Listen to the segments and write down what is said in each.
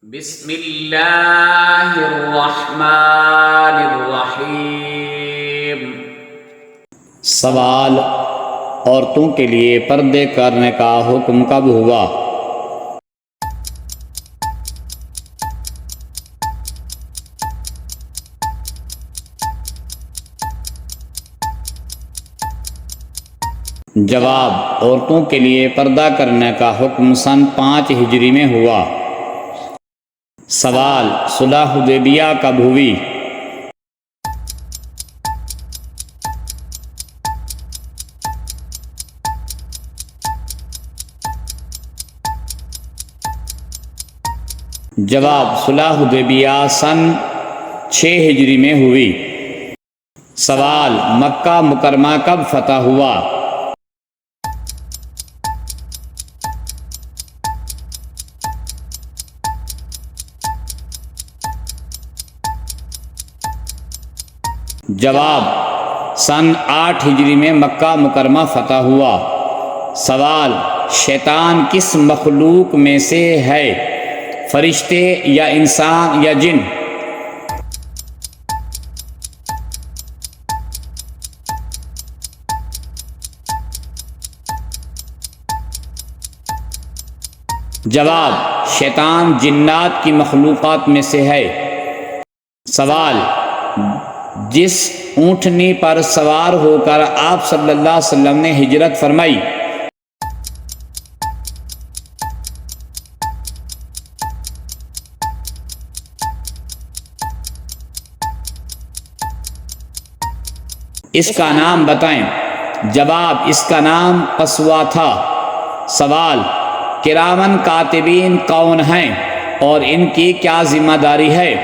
بسم اللہ الرحمن الرحیم۔ سوال: عورتوں کے لیے پردے کرنے کا حکم کب ہوا؟ جواب: عورتوں کے لیے پردہ کرنے کا حکم سن 5 ہجری میں ہوا۔ سوال: صلح حدیبیہ کب ہوئی؟ جواب: صلح حدیبیہ سن 6 ہجری میں ہوئی۔ سوال: مکہ مکرمہ کب فتح ہوا؟ جواب: سن 8 ہجری میں مکہ مکرمہ فتح ہوا۔ سوال: شیطان کس مخلوق میں سے ہے، فرشتے یا انسان یا جن؟ جواب: شیطان جنات کی مخلوقات میں سے ہے۔ سوال: جس اونٹنی پر سوار ہو کر آپ صلی اللہ علیہ وسلم نے ہجرت فرمائی، اس کا نام بتائیں۔ جواب: اس کا نام قصوہ تھا۔ سوال: کرامن کاتبین کون ہیں اور ان کی کیا ذمہ داری ہے؟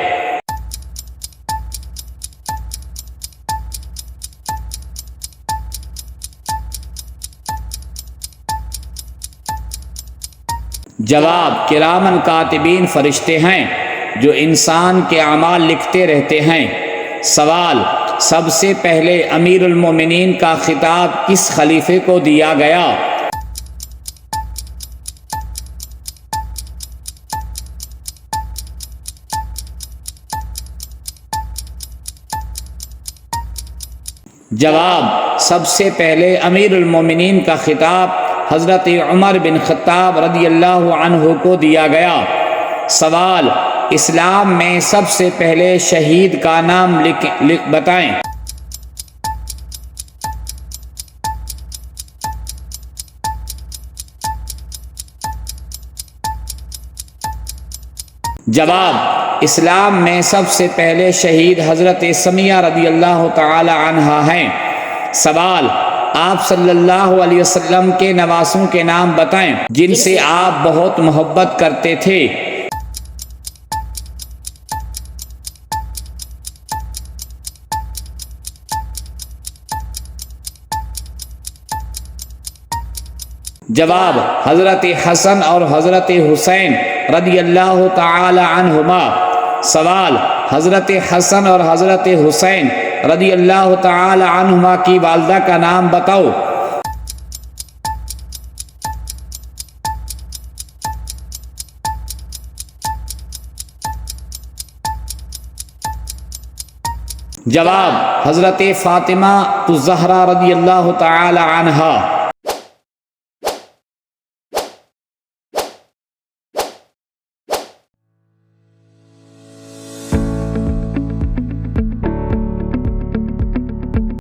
جواب: کرامن کاتبین فرشتے ہیں جو انسان کے اعمال لکھتے رہتے ہیں۔ سوال: سب سے پہلے امیر المومنین کا خطاب کس خلیفے کو دیا گیا؟ جواب: سب سے پہلے امیر المومنین کا خطاب حضرت عمر بن خطاب رضی اللہ عنہ کو دیا گیا۔ سوال: اسلام میں سب سے پہلے شہید کا نام بتائیں۔ جواب: اسلام میں سب سے پہلے شہید حضرت سمیہ رضی اللہ تعالی عنہا ہیں۔ سوال: آپ صلی اللہ علیہ وسلم کے نواسوں کے نام بتائیں جن سے آپ بہت محبت کرتے تھے۔ جواب: حضرت حسن اور حضرت حسین رضی اللہ تعالی عنہما۔ سوال: حضرت حسن اور حضرت حسین رضی اللہ تعالی عنہما کی والدہ کا نام بتاؤ۔ جواب: حضرت فاطمہ الزہرا رضی اللہ تعالی عنہا۔